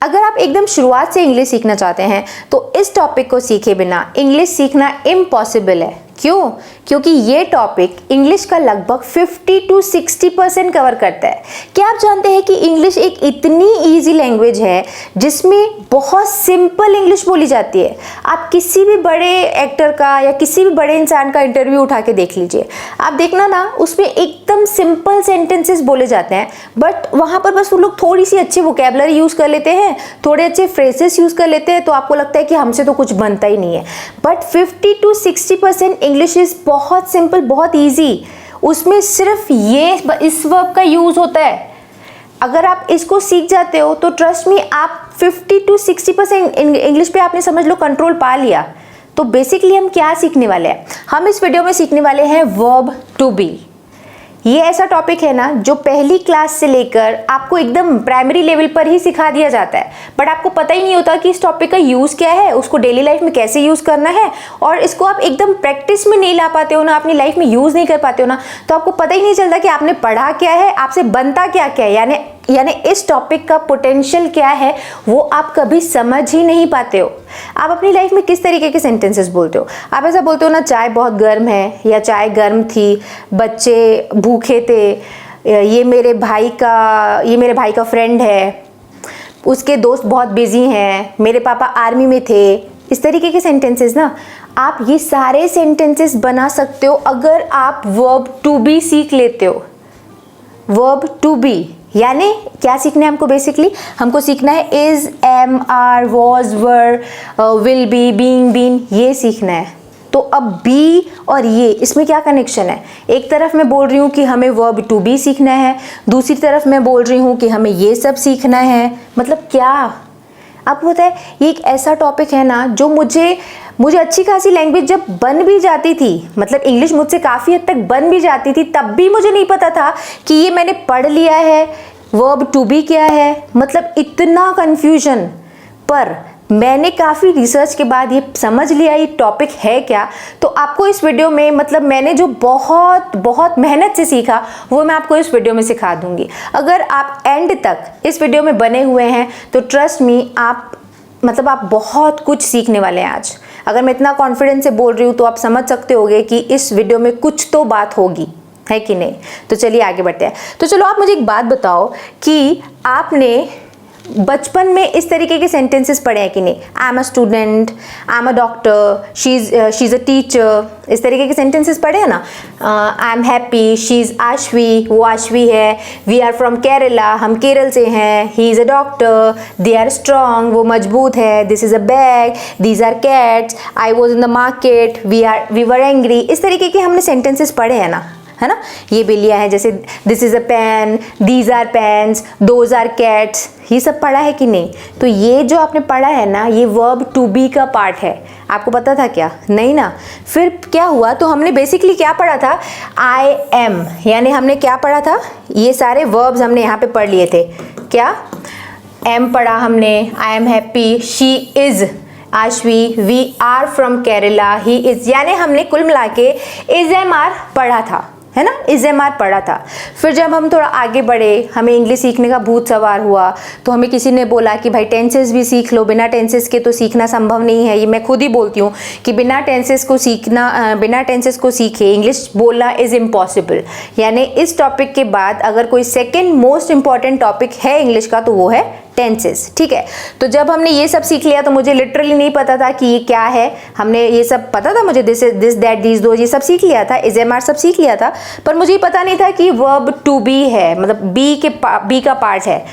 अगर आप एकदम शुरुआत से इंग्लिश सीखना चाहते हैं तो इस टॉपिक को सीखे बिना इंग्लिश सीखना इम्पॉसिबल है। क्यों? क्योंकि ये टॉपिक इंग्लिश का लगभग 50 to 60% कवर करता है। क्या आप जानते हैं कि इंग्लिश एक इतनी इजी लैंग्वेज है जिसमें बहुत सिंपल इंग्लिश बोली जाती है। आप किसी भी बड़े एक्टर का या किसी भी बड़े इंसान का इंटरव्यू उठा के देख लीजिए, आप देखना ना, उसमें एकदम सिंपल सेंटेंसेस बोले जाते हैं, बट वहाँ पर बस वो लोग थोड़ी सी अच्छी वोकेबलरी यूज़ कर लेते हैं, थोड़े अच्छे फ्रेजेस यूज़ कर लेते हैं, तो आपको लगता है कि हमसे तो कुछ बनता ही नहीं है। बट 50 to 60% इंग्लिश इज़ बहुत सिंपल, बहुत ईजी। उसमें सिर्फ ये इस वर्ब का यूज़ होता है। अगर आप इसको सीख जाते हो तो ट्रस्ट मी, आप 50 to 60% इंग्लिश पे आपने समझ लो कंट्रोल पा लिया। तो बेसिकली हम क्या सीखने वाले हैं? हम इस वीडियो में सीखने वाले हैं वर्ब टू बी। ये ऐसा टॉपिक है ना जो पहली क्लास से लेकर आपको एकदम प्राइमरी लेवल पर ही सिखा दिया जाता है, बट आपको पता ही नहीं होता कि इस टॉपिक का यूज़ क्या है, उसको डेली लाइफ में कैसे यूज़ करना है, और इसको आप एकदम प्रैक्टिस में नहीं ला पाते हो ना, अपनी लाइफ में यूज़ नहीं कर पाते हो ना, तो आपको पता ही नहीं चलता कि आपने पढ़ा क्या है, आपसे बनता क्या क्या है, यानी इस टॉपिक का पोटेंशियल क्या है वो आप कभी समझ ही नहीं पाते हो। आप अपनी लाइफ में किस तरीके के सेंटेंसेस बोलते हो? आप ऐसा बोलते हो ना, चाय बहुत गर्म है, या चाय गर्म थी, बच्चे भूखे थे, ये मेरे भाई का फ्रेंड है, उसके दोस्त बहुत बिजी हैं, मेरे पापा आर्मी में थे। इस तरीके के सेंटेंसेस ना, आप ये सारे सेंटेंसेस बना सकते हो अगर आप वर्ब टू बी सीख लेते हो। वर्ब टू बी यानी क्या सीखना है हमको? बेसिकली हमको सीखना है is, am, are, was, were, will be, being, been, ये सीखना है। तो अब बी और ये, इसमें क्या कनेक्शन है? एक तरफ मैं बोल रही हूँ कि हमें वर्ब टू बी सीखना है, दूसरी तरफ मैं बोल रही हूँ कि हमें ये सब सीखना है। मतलब क्या? आपको पता है ये एक ऐसा टॉपिक है ना जो मुझे अच्छी खासी लैंग्वेज जब बन भी जाती थी, मतलब इंग्लिश मुझसे काफ़ी हद तक बन भी जाती थी, तब भी मुझे नहीं पता था कि ये मैंने पढ़ लिया है, वर्ब टू बी क्या है, मतलब इतना कन्फ्यूजन। पर मैंने काफ़ी रिसर्च के बाद ये समझ लिया ये टॉपिक है क्या। तो आपको इस वीडियो में, मतलब मैंने जो बहुत बहुत मेहनत से सीखा वो मैं आपको इस वीडियो में सिखा दूंगी। अगर आप एंड तक इस वीडियो में बने हुए हैं तो ट्रस्ट मी, आप बहुत कुछ सीखने वाले हैं आज। अगर मैं इतना कॉन्फिडेंस से बोल रही हूँ तो आप समझ सकते होगे कि इस वीडियो में कुछ तो बात होगी, है कि नहीं? तो चलिए आगे बढ़ते हैं। तो चलो आप मुझे एक बात बताओ कि आपने बचपन में इस तरीके के सेंटेंसेस पढ़े हैं कि नहीं? I am a student, I am a doctor, she is a teacher, इस तरीके के सेंटेंसेस पढ़े हैं ना? I am happy, she is Ashvi, वो आश्वी है। वी आर फ्रॉम केरला, हम केरल से हैं। He is a doctor, they are strong, वो मजबूत है। This is a bag, these are cats, I was in the market, we were angry. इस तरीके के हमने सेंटेंसेस पढ़े हैं ना, है ना? ये बिल्लियाँ हैं, जैसे this is a pen, these are pens, those are cats, ये सब पढ़ा है कि नहीं? तो ये जो आपने पढ़ा है ना, ये वर्ब टू बी का पार्ट है। आपको पता था क्या? नहीं ना? फिर क्या हुआ? तो हमने बेसिकली क्या पढ़ा था? आई एम, यानी हमने क्या पढ़ा था? ये सारे वर्ब्स हमने यहाँ पे पढ़ लिए थे। क्या? एम पढ़ा हमने, I am happy, she is Ashvi, we are from Kerala, he is, यानी हमने कुल मिला के इज़ एम आर पढ़ा था, है ना? इज़ एम आर पढ़ा था। फिर जब हम थोड़ा आगे बढ़े, हमें इंग्लिश सीखने का भूत सवार हुआ, तो हमें किसी ने बोला कि भाई टेंसेस भी सीख लो, बिना टेंसेस के तो सीखना संभव नहीं है। ये मैं खुद ही बोलती हूँ कि बिना टेंसेस को सीखे इंग्लिश बोलना इज़ इम्पॉसिबल। यानी इस टॉपिक के बाद अगर कोई सेकेंड मोस्ट इंपॉर्टेंट टॉपिक है इंग्लिश का तो वो है टेंसेस। ठीक है? तो जब हमने ये सब सीख लिया तो मुझे लिटरली नहीं पता था कि ये क्या है। हमने ये सब पता था मुझे, दिस दैट दीज दो, ये सब सीख लिया था, इज एम आर सब सीख लिया था, पर मुझे पता नहीं था कि वर्ब टू बी है, मतलब बी का पार्ट है।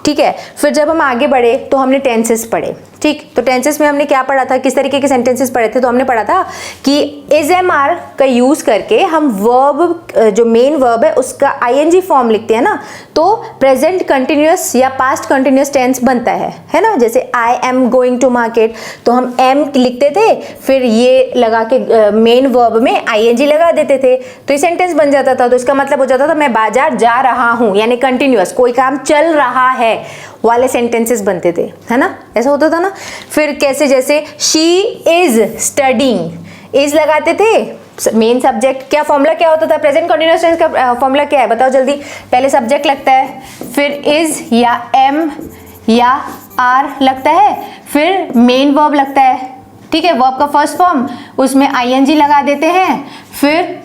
ठीक है? फिर जब हम आगे बढ़े तो हमने टेंसेस पढ़े। ठीक, तो टेंसेस में हमने क्या पढ़ा था? किस तरीके के सेंटेंसेस पढ़े थे? तो हमने पढ़ा था कि इज एम आर का यूज़ करके हम वर्ब, जो मेन वर्ब है उसका आईएनजी फॉर्म लिखते हैं ना, तो प्रेजेंट कंटिन्यूअस या पास्ट कंटिन्यूअस टेंस बनता है ना? जैसे I am going to market, तो हम एम लिखते थे, फिर ये लगा के मेन वर्ब में आईएनजी लगा देते थे, तो ये सेंटेंस बन जाता था। तो इसका मतलब हो जाता था मैं बाजार जा रहा हूँ, यानी कंटिन्यूअस, कोई काम चल रहा है वाले सेंटेंसेस बनते थे, है ना? ऐसा होता था ना? फिर कैसे, जैसे शी इज स्टडिंग, इज लगाते थे, मेन सब्जेक्ट, क्या फॉर्मूला क्या होता था? प्रेजेंट कंटिन्यूअस टेंस का फॉर्मूला क्या है बताओ जल्दी? पहले सब्जेक्ट लगता है, फिर इज या एम या आर लगता है, फिर मेन वर्ब लगता है, ठीक है, वर्ब का फर्स्ट फॉर्म, उसमें आईएनजी लगा देते हैं, फिर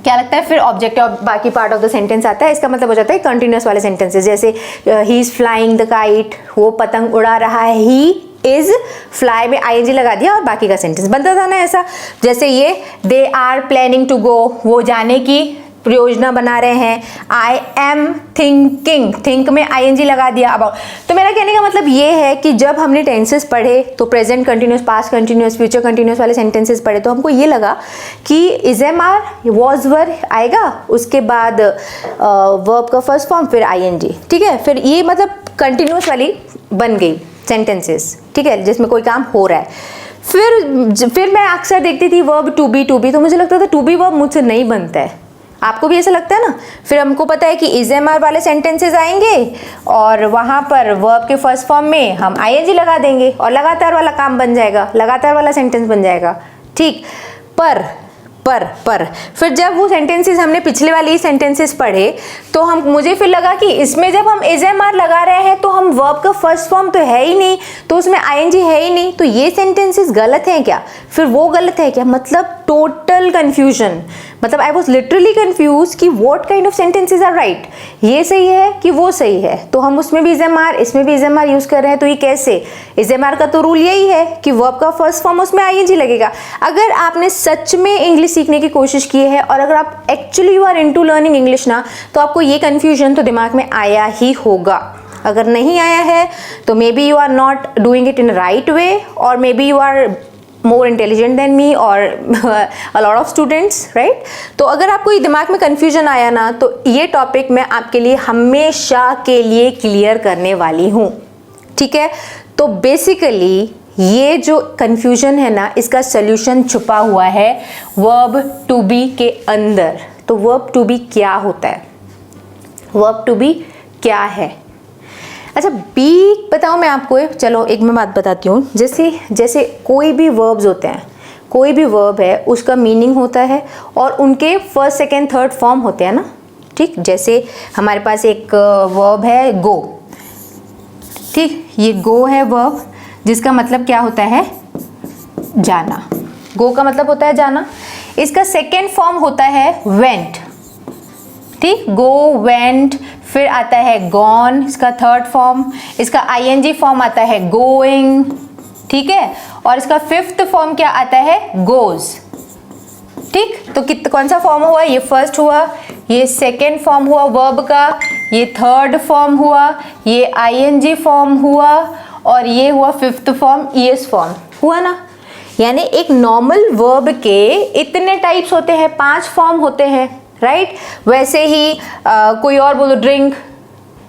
क्या लगता है, फिर ऑब्जेक्ट और बाकी पार्ट ऑफ द सेंटेंस आता है। इसका मतलब हो जाता है कंटिन्यूअस वाले सेंटेंसेस, जैसे he is flying the kite, वो पतंग उड़ा रहा है, ही इज फ्लाई में आईएनजी लगा दिया और बाकी का सेंटेंस बनता था ना ऐसा। जैसे ये they are planning to go, वो जाने की योजना बना रहे हैं, आई एम थिंकिंग, थिंक में आईएनजी लगा दिया अबाउट। तो मेरा कहने का मतलब ये है कि जब हमने टेंसेस पढ़े तो present continuous, past continuous, future continuous वाले सेंटेंसेस पढ़े तो हमको ये लगा कि is am are, was were आएगा, उसके बाद वर्ब का फर्स्ट फॉर्म, फिर आईएनजी, ठीक है, फिर ये मतलब कंटिन्यूअस वाली बन गई सेंटेंसेस, ठीक है, जिसमें कोई काम हो रहा है। फिर मैं अक्सर देखती थी वर्ब टू बी, तो मुझे लगता था टू बी वर्ब मुझसे नहीं बनता है। आपको भी ऐसा लगता है ना? फिर हमको पता है कि इज एम आर वाले सेंटेंसेस आएंगे और वहाँ पर वर्ब के फर्स्ट फॉर्म में हम आईएनजी लगा देंगे और लगातार वाला काम बन जाएगा, लगातार वाला सेंटेंस बन जाएगा, ठीक। पर फिर जब वो सेंटेंसेस हमने पिछले वाले ही सेंटेंसेस पढ़े तो मुझे फिर लगा कि इसमें जब हम इज एम आर लगा रहे हैं तो हम वर्ब का फर्स्ट फॉर्म तो है ही नहीं, तो उसमें आईएनजी है ही नहीं, तो ये सेंटेंसेस गलत हैं क्या? फिर वो गलत है क्या? मतलब टोटल कंफ्यूजन, मतलब आई वॉज लिटरली कंफ्यूज कि what kind of sentences are right, ये सही है कि वो सही है। तो हम उसमें भी इज एम आर, इसमें भी इज एम आर यूज कर रहे हैं, तो ये कैसे? इज एम आर का तो रूल यही है कि वर्ब का फर्स्ट फॉर्म उसमें आईएनजी लगेगा। अगर आपने सच में इंग्लिश सीखने की कोशिश की है और अगर आप actually you are into learning English ना, तो आपको ये कंफ्यूजन तो दिमाग में आया ही होगा। अगर नहीं आया है तो maybe you are not doing it in right way, और maybe you are more intelligent than me or a lot of students, right? तो अगर आपको ये दिमाग में confusion आया ना, तो ये टॉपिक मैं आपके लिए हमेशा के लिए क्लियर करने वाली हूँ, ठीक है? तो बेसिकली ये जो confusion है ना, इसका solution छुपा हुआ है verb to be के अंदर। तो verb to be क्या होता है? verb to be क्या है? अच्छा, बी बताऊँ मैं आपको, चलो एक मैं बात बताती हूँ। जैसे कोई भी वर्ब्स होते हैं, कोई भी वर्ब है उसका मीनिंग होता है और उनके फर्स्ट सेकेंड थर्ड फॉर्म होते हैं ना, ठीक। जैसे हमारे पास एक वर्ब है गो, ठीक, ये गो है वर्ब जिसका मतलब क्या होता है? जाना। गो का मतलब होता है जाना। इसका सेकेंड फॉर्म होता है वेंट, ठीक, गो वेंट। फिर आता है गॉन, इसका थर्ड फॉर्म। इसका आईएनजी फॉर्म आता है गोइंग, ठीक है, और इसका फिफ्थ फॉर्म क्या आता है? गोज, ठीक। तो कौन सा फॉर्म हुआ? ये फर्स्ट हुआ, ये सेकेंड फॉर्म हुआ वर्ब का, ये थर्ड फॉर्म हुआ, ये आईएनजी फॉर्म हुआ, और ये हुआ फिफ्थ फॉर्म, ईएस फॉर्म हुआ ना। यानी एक नॉर्मल वर्ब के इतने टाइप्स होते हैं, 5 फॉर्म होते हैं, राइट। वैसे ही कोई और बोलो ड्रिंक,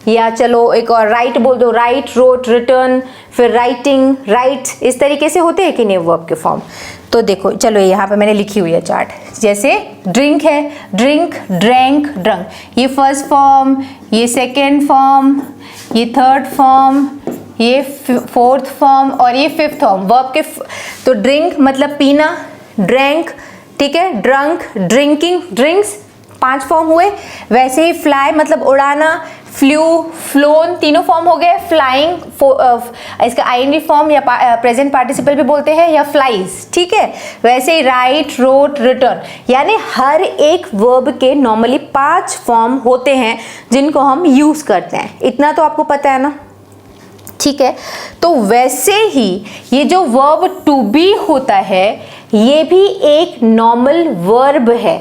या चलो एक और राइट बोल दो, राइट, रोट, रिटर्न, फिर राइटिंग, राइट, इस तरीके से होते हैं कि नहीं वर्ब के फॉर्म। तो देखो, चलो यहाँ पे मैंने लिखी हुई है चार्ट। जैसे ड्रिंक है, ड्रिंक, ड्रैंक, ड्रंक, ये फर्स्ट फॉर्म, ये सेकेंड फॉर्म, ये थर्ड फॉर्म, ये फोर्थ फॉर्म और ये फिफ्थ फॉर्म वर्ब के। तो ड्रिंक मतलब पीना, ड्रैंक, ठीक है, ड्रंक, ड्रिंकिंग, ड्रिंक्स, 5 फॉर्म हुए। वैसे ही फ्लाई मतलब उड़ाना, फ्लू, फ्लोन, तीनों फॉर्म हो गए। फ्लाइंग, इसका आईएनजी फॉर्म या प्रेजेंट पार्टिसिपल भी बोलते हैं, या फ्लाइज, ठीक है। वैसे ही राइट, रोट, रिटर्न, यानी हर एक वर्ब के नॉर्मली 5 फॉर्म होते हैं जिनको हम यूज करते हैं। इतना तो आपको पता है ना, ठीक है। तो वैसे ही ये जो वर्ब टू बी होता है, ये भी एक नॉर्मल वर्ब है।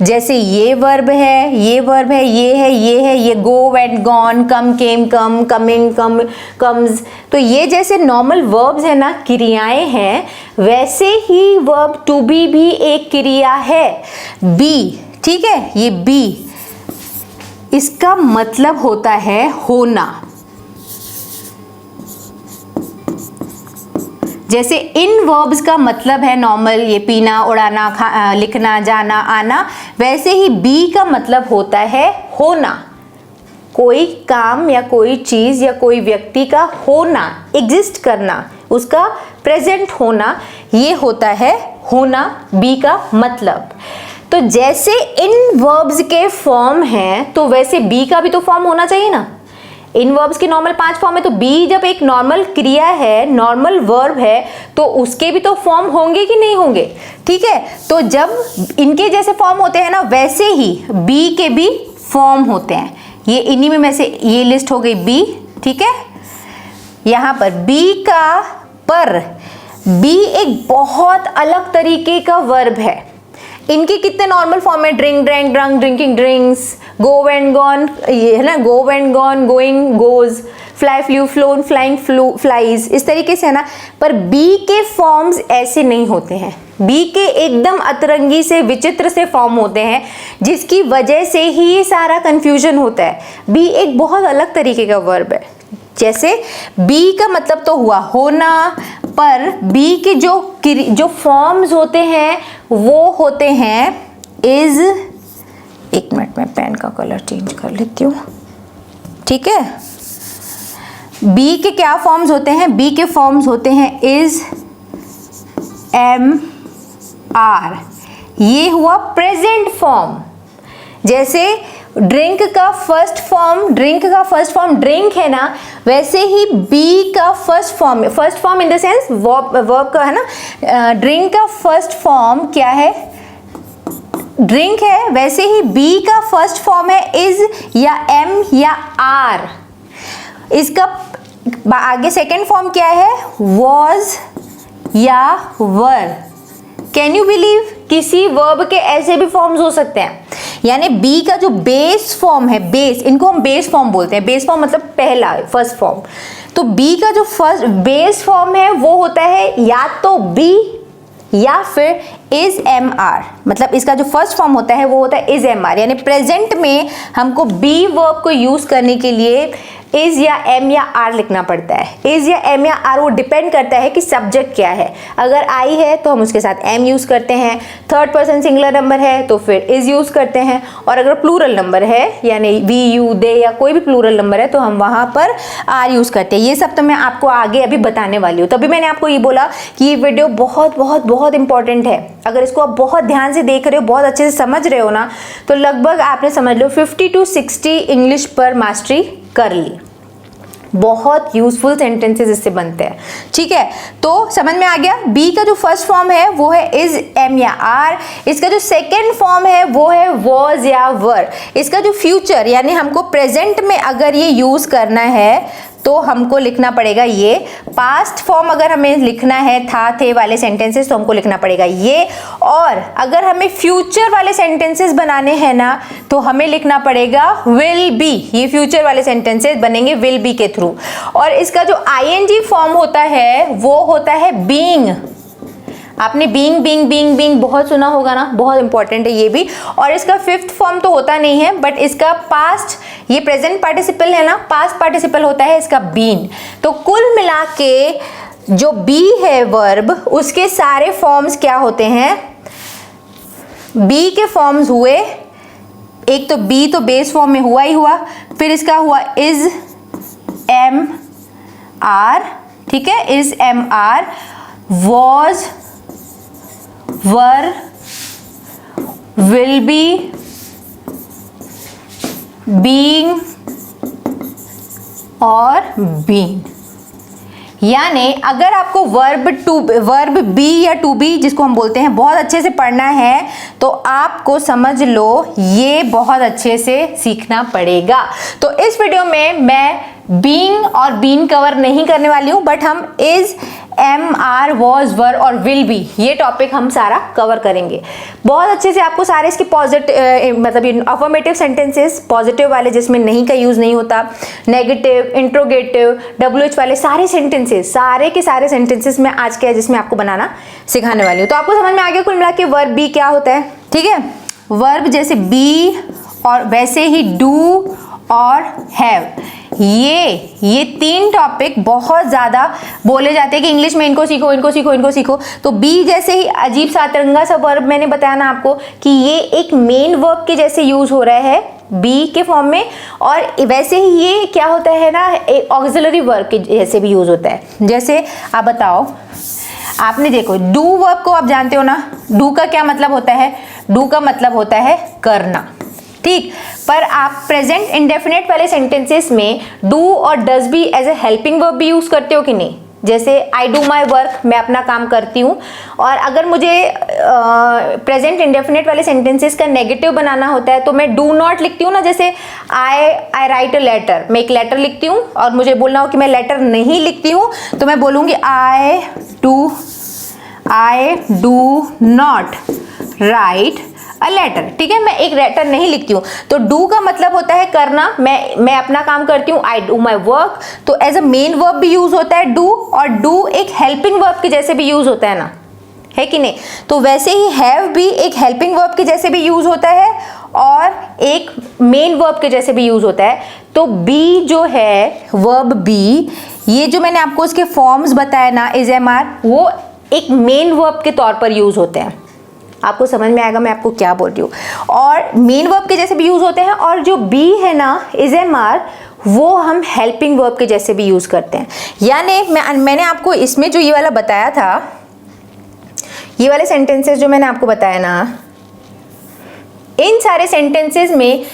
जैसे ये वर्ब है, ये वर्ब है, ये है, ये है, ये गो, वेंट, गॉन, कम, केम, कम, कमिंग, कम, कम्स। तो ये जैसे नॉर्मल वर्ब्स है ना, क्रियाएं हैं, वैसे ही वर्ब टू बी भी एक क्रिया है। बी, ठीक है, ये बी, इसका मतलब होता है होना। जैसे इन वर्ब्स का मतलब है नॉर्मल, ये पीना, उड़ाना, लिखना, जाना, आना, वैसे ही बी का मतलब होता है होना। कोई काम या कोई चीज या कोई व्यक्ति का होना, एग्जिस्ट करना, उसका प्रेजेंट होना, ये होता है होना, बी का मतलब। तो जैसे इन वर्ब्स के फॉर्म हैं, तो वैसे बी का भी तो फॉर्म होना चाहिए ना। इन वर्ब्स के नॉर्मल 5 फॉर्म है, तो बी जब एक नॉर्मल क्रिया है, नॉर्मल वर्ब है, तो उसके भी तो फॉर्म होंगे कि नहीं होंगे, ठीक है। तो जब इनके जैसे फॉर्म होते हैं ना, वैसे ही बी के भी फॉर्म होते हैं। ये इन्हीं में से ये लिस्ट हो गई बी, ठीक है। यहां पर बी एक बहुत अलग तरीके का वर्ब है। इनके कितने नॉर्मल फॉर्म है, drink, drank, drunk, drinking, drinks, go and gone, ये है ना, go and gone, going, goes, fly, flu, phloem, flying, flies, इस तरीके से है ना। पर बी के फॉर्म्स ऐसे नहीं होते हैं। बी के एकदम अतरंगी से, विचित्र से फॉर्म होते हैं, जिसकी वजह से ही ये सारा कंफ्यूजन होता है। बी एक बहुत अलग तरीके का वर्ब है। जैसे बी का मतलब तो हुआ होना, पर बी के जो फॉर्म्स होते हैं वो होते हैं इज, एक मिनट में पेन का कलर चेंज कर लेती हूँ, ठीक है। बी के क्या फॉर्म्स होते हैं, बी के फॉर्म्स होते हैं इज, एम, आर। ये हुआ प्रेजेंट फॉर्म। जैसे ड्रिंक का फर्स्ट फॉर्म ड्रिंक है ना, वैसे ही बी का first form in the sense verb का है ना, ड्रिंक का फर्स्ट फॉर्म क्या है, ड्रिंक है, वैसे ही बी का फर्स्ट फॉर्म है इज या एम या आर। इसका आगे सेकेंड फॉर्म क्या है, वॉज या वर। कैन यू बिलीव, किसी वर्ब के ऐसे भी फॉर्म्स हो सकते हैं। यानी बी का जो बेस फॉर्म है, बेस, इनको हम बेस फॉर्म बोलते हैं। बेस फॉर्म मतलब पहला, फर्स्ट फॉर्म। तो बी का जो फर्स्ट बेस फॉर्म है वो होता है या तो बी या फिर इज एम आर। मतलब इसका जो फर्स्ट फॉर्म होता है वो होता है इज एम आर। यानी प्रेजेंट में हमको बी वर्ब को यूज करने के लिए इज या एम या आर लिखना पड़ता है। इज या एम या आर वो डिपेंड करता है कि सब्जेक्ट क्या है। अगर आई है तो हम उसके साथ एम यूज करते हैं, थर्ड पर्सन सिंगुलर नंबर है तो फिर इज यूज करते हैं, और अगर प्लूरल नंबर है यानी वी, यू, दे या कोई भी प्लूरल नंबर है तो हम वहां पर आर यूज करते हैं। ये सब तो मैं आपको आगे अभी बताने वाली हूँ। तभी मैंने आपको ये बोला कि ये वीडियो बहुत बहुत बहुत इंपॉर्टेंट है। अगर इसको आप बहुत ध्यान से देख रहे हो, बहुत अच्छे से समझ रहे हो ना, तो लगभग आपने समझ लो 50 to 60 इंग्लिश पर मास्टरी कर ली। बहुत यूजफुल सेंटेंसेस इससे बनते हैं, ठीक है। तो समझ में आ गया। बी का जो फर्स्ट फॉर्म है वो है इज, एम या आर। इसका जो सेकेंड फॉर्म है वो है वॉज या वर। इसका जो फ्यूचर यानी हमको प्रेजेंट में अगर ये यूज करना है तो हमको लिखना पड़ेगा ये। पास्ट फॉर्म अगर हमें लिखना है था, थे वाले सेंटेंसेस तो हमको लिखना पड़ेगा ये। और अगर हमें फ्यूचर वाले सेंटेंसेस बनाने हैं ना तो हमें लिखना पड़ेगा विल बी। ये फ्यूचर वाले सेंटेंसेस बनेंगे विल बी के थ्रू। और इसका जो आईएनजी फॉर्म होता है वो होता है बीइंग। आपने बीइंग बीइंग बीइंग बीइंग बहुत सुना होगा ना, बहुत इंपॉर्टेंट है ये भी। और इसका फिफ्थ फॉर्म तो होता नहीं है, बट इसका पास्ट, ये प्रेजेंट पार्टिसिपल है ना, पास्ट पार्टिसिपल होता है इसका बीन। तो कुल मिला के जो बी है वर्ब, उसके सारे फॉर्म्स क्या होते हैं, बी के फॉर्म्स हुए, एक तो बी तो बेस फॉर्म में हुआ ही हुआ, फिर इसका हुआ इज एम आर, ठीक है, is am are, was, were, will be, being और बीन। यानी अगर आपको वर्ब बी या टू बी जिसको हम बोलते हैं बहुत अच्छे से पढ़ना है तो आपको समझ लो ये बहुत अच्छे से सीखना पड़ेगा। तो इस वीडियो में मैं बीइंग और बीन कवर नहीं करने वाली हूं, बट हम इज, एम, आर, वॉज, वर और विल बी ये टॉपिक हम सारा कवर करेंगे बहुत अच्छे से। आपको सारे इसके पॉजिटिव मतलब अफर्मेटिव सेंटेंसेस, पॉजिटिव वाले जिसमें नहीं का यूज नहीं होता, नेगेटिव, इंट्रोगेटिव, WH वाले सारे सेंटेंसेस, सारे के सारे सेंटेंसेस में आज के जिसमें आपको बनाना सिखाने वाली हूँ। तो आपको समझ में आ गया कुल मिला के वर्ब बी क्या होता है, ठीक है। वर्ब जैसे बी और वैसे ही डू और हैव, ये तीन टॉपिक बहुत ज़्यादा बोले जाते हैं कि इंग्लिश में इनको सीखो, इनको सीखो, इनको सीखो। तो बी जैसे ही अजीब सा अतरंगा सा वर्ब मैंने बताया ना आपको कि ये एक मेन वर्ब के जैसे यूज हो रहा है बी के फॉर्म में, और वैसे ही ये क्या होता है ना, एक ऑक्सिलरी वर्ब के जैसे भी यूज होता है। जैसे आप बताओ, आपने देखो डू वर्ब को आप जानते हो ना, डू का क्या मतलब होता है, डू का मतलब होता है करना, ठीक। पर आप प्रेजेंट इंडेफिनेट वाले सेंटेंसेस में डू और डज भी एज ए हेल्पिंग वर्ब भी यूज करते हो कि नहीं? जैसे आई डू माई वर्क, मैं अपना काम करती हूँ, और अगर मुझे प्रेजेंट इंडेफिनेट वाले सेंटेंसेस का नेगेटिव बनाना होता है तो मैं डू नॉट लिखती हूँ ना। जैसे आई राइट अ लेटर, मैं एक लेटर लिखती हूँ और मुझे बोलना हो कि मैं लेटर नहीं लिखती हूँ तो मैं बोलूँगी I do not write a letter. ठीक है, मैं एक लेटर नहीं लिखती हूँ। तो डू का मतलब होता है करना, मैं अपना काम करती हूँ, आई डू माई वर्क। तो एज अ मेन वर्ब भी यूज होता है डू, और डू एक हेल्पिंग वर्ब के जैसे भी यूज होता है ना, है कि नहीं? तो वैसे ही हैव भी एक हेल्पिंग वर्ब के जैसे भी यूज होता है और एक मेन वर्ब के जैसे भी यूज होता है। तो बी जो है, वर्ब बी, ये जो मैंने आपको इसके फॉर्म्स बताया ना, इज एम आर, वो एक मेन वर्ब के तौर पर यूज होते हैं। आपको समझ में आएगा मैं आपको क्या बोल रही हूँ। और मेन वर्ब के जैसे भी यूज होते हैं, और जो बी है ना, इज एम आर, वो हम हेल्पिंग वर्ब के जैसे भी यूज करते हैं। यानी मैंने आपको इसमें जो ये वाला बताया था, ये वाले सेंटेंसेस जो मैंने आपको बताया ना, इन सारे सेंटेंसेस में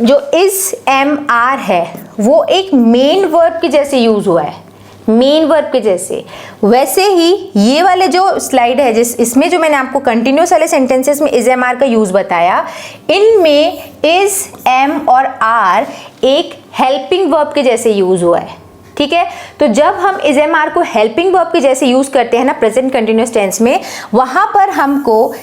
जो इज एम आर है वो एक मेन वर्ब के जैसे यूज हुआ है, मेन वर्ब के जैसे। वैसे ही ये वाले जो स्लाइड है, इसमें जो मैंने आपको कंटिन्यूस वाले सेंटेंसेस में इज एम आर का यूज बताया, इनमें इज एम और आर एक हेल्पिंग वर्ब के जैसे यूज हुआ है। ठीक है, तो जब हम इज एम आर को हेल्पिंग वर्ब के जैसे यूज करते हैं ना प्रेजेंट कंटिन्यूस टेंस में, वहां पर हमको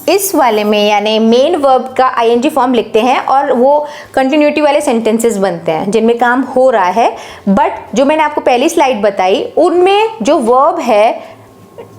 इस वाले में यानी मेन वर्ब का आईएनजी फॉर्म लिखते हैं और वो कंटिन्यूटी वाले सेंटेंसेस बनते हैं जिनमें काम हो रहा है। बट जो मैंने आपको पहली स्लाइड बताई, उनमें जो वर्ब है,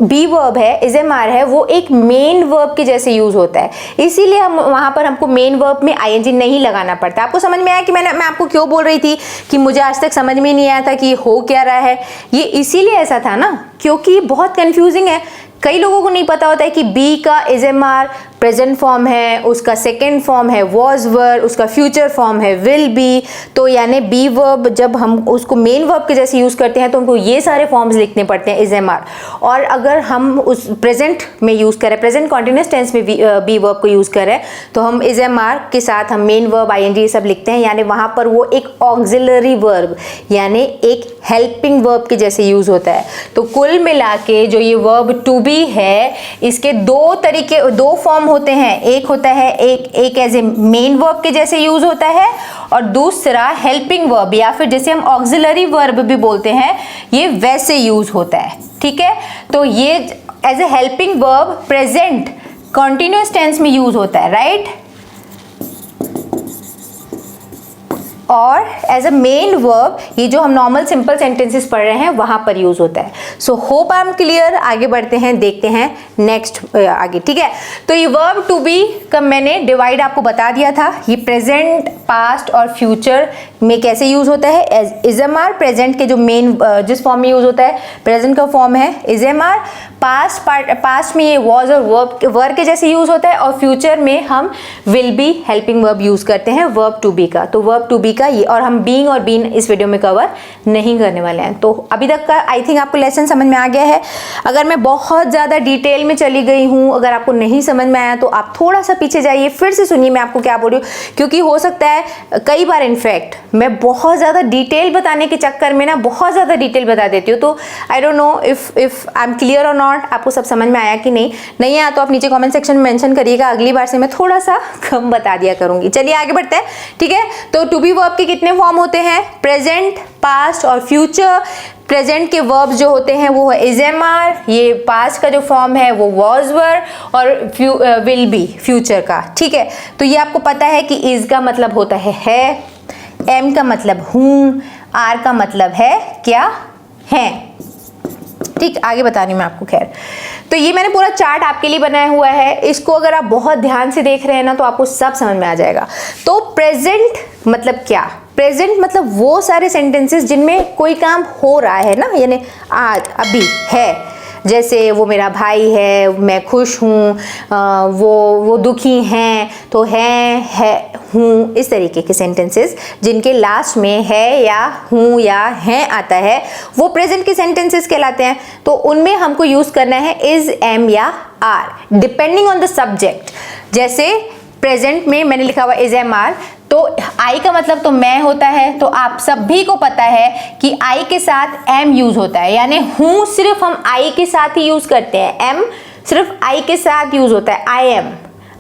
बी वर्ब है, इज एम आर है, वो एक मेन वर्ब के जैसे यूज होता है। इसीलिए हम वहां पर हमको मेन वर्ब में आईएनजी नहीं लगाना पड़ता। आपको समझ में आया कि मैं आपको क्यों बोल रही थी कि मुझे आज तक समझ में नहीं आया था कि हो क्या रहा है? ये इसीलिए ऐसा था ना, क्योंकि बहुत कंफ्यूजिंग है। कई लोगों को नहीं पता होता है कि बी का is am are present form है, उसका सेकेंड फॉर्म है वॉज वर, उसका फ्यूचर फॉर्म है विल बी। तो यानी बी वर्ब जब हम उसको मेन वर्ब के जैसे यूज करते हैं तो उनको ये सारे फॉर्म्स लिखने पड़ते हैं इज एम आर। और अगर हम उस प्रेजेंट में यूज करें, प्रेजेंट कॉन्टिन्यूस टेंस में बी वर्ब को यूज करें, तो हम इज एम आर के साथ हम मेन वर्ब आईएनजी ये सब लिखते हैं। यानी वहां पर वो एक ऑक्सिलरी वर्ब यानी एक हेल्पिंग वर्ब के जैसे यूज होता है। तो कुल मिला के जो ये वर्ब टू बी है, इसके दो फॉर्म होते हैं। एक होता है एक एज ए मेन वर्ब के जैसे यूज होता है, और दूसरा हेल्पिंग वर्ब या फिर जैसे हम ऑक्सिलरी वर्ब भी बोलते हैं, ये वैसे यूज होता है। ठीक है, तो ये as a helping verb present continuous tense में यूज होता है, राइट? और एज अ मेन वर्ब ये जो हम नॉर्मल सिंपल सेंटेंसेस पढ़ रहे हैं वहां पर यूज होता है। So hope I am clear. आगे बढ़ते हैं, देखते हैं नेक्स्ट आगे। ठीक है, तो ये वर्ब टू बी का मैंने डिवाइड आपको बता दिया था। ये प्रेजेंट, पास्ट और फ्यूचर में कैसे यूज होता है। As is am are present के जो मेन जिस फॉर्म में यूज होता है, प्रेजेंट का फॉर्म है इज एम आर। पास्ट में ये वॉज और वर्ब के जैसे यूज होता है, और फ्यूचर में हम will be helping verb use करते हैं वर्ब टू बी का। तो वर्ब टू बी का ये, और हम बीइंग और बीन इस वीडियो में कवर नहीं करने वाले हैं। तो अभी तक का आई थिंक आपको लेसन समझ में आ गया है। अगर मैं बहुत ज़्यादा डिटेल में चली गई हूँ, अगर आपको नहीं समझ में आया तो आप थोड़ा सा पीछे जाइए, फिर से सुनिए मैं आपको क्या बोल रही हूँ। क्योंकि हो सकता है कई बार इनफैक्ट मैं बहुत ज़्यादा डिटेल बताने के चक्कर में ना बहुत ज़्यादा डिटेल बता देती हूँ। तो I don't know if I am clear और नॉट, आपको सब समझ में आया कि नहीं आया तो आप नीचे कमेंट सेक्शन में मेंशन करिएगा। अगली बार से मैं थोड़ा सा कम बता दिया करूंगी। चलिए आगे बढ़ते हैं। ठीक है, तो टू बी वर्ब के कितने फॉर्म होते हैं? प्रेजेंट, पास्ट और फ्यूचर। प्रेजेंट के वर्ब्स जो होते हैं वो है इज एम आर, ये पास्ट का जो फॉर्म है वो वॉज वर, और विल बी फ्यूचर का। ठीक है, तो ये आपको पता है कि इज का मतलब होता है, एम का मतलब हूं, आर का मतलब है क्या है। ठीक, आगे बता रही हूँ मैं आपको। खैर, तो ये मैंने पूरा चार्ट आपके लिए बनाया हुआ है। इसको अगर आप बहुत ध्यान से देख रहे हैं ना तो आपको सब समझ में आ जाएगा। तो प्रेजेंट मतलब क्या? प्रेजेंट मतलब वो सारे सेंटेंसेस जिनमें कोई काम हो रहा है ना, यानी आज अभी है। जैसे वो मेरा भाई है, मैं खुश हूँ, वो दुखी हैं, तो है हूँ, इस तरीके के सेंटेंसेस जिनके लास्ट में है या हूँ या है आता है, वो प्रेजेंट के सेंटेंसेस कहलाते हैं। तो उनमें हमको यूज करना है इज, एम या are, depending on the subject. जैसे प्रेजेंट में मैंने लिखा हुआ इज एम आर, तो आई का मतलब तो मैं होता है, तो आप सभी को पता है कि आई के साथ एम यूज होता है, यानी हूँ सिर्फ हम आई के साथ ही यूज करते हैं, एम सिर्फ आई के साथ यूज होता है।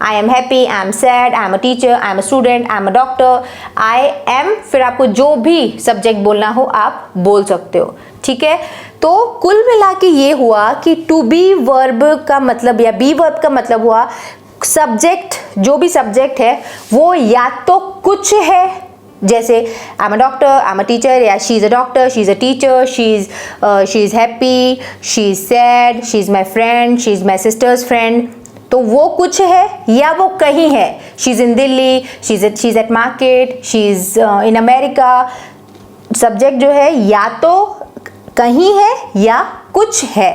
आई am happy, I am sad, I am a teacher, I am a student, I am a doctor, I M, फिर आपको जो भी सब्जेक्ट बोलना हो आप बोल सकते हो, ठीक है। तो कुल मिला के ये हुआ कि टू बी वर्ब का मतलब या बी वर्ब का मतलब हुआ सब्जेक्ट, जो भी सब्जेक्ट है वो या तो कुछ है, जैसे I am a doctor, I am a teacher, या she is a doctor, she is a teacher, she is happy, she is sad, she is my friend, she is my sister's friend, तो वो कुछ है या वो कहीं है। She is in Delhi, she is at market, she is in America. Subject जो है या तो कहीं है या कुछ है,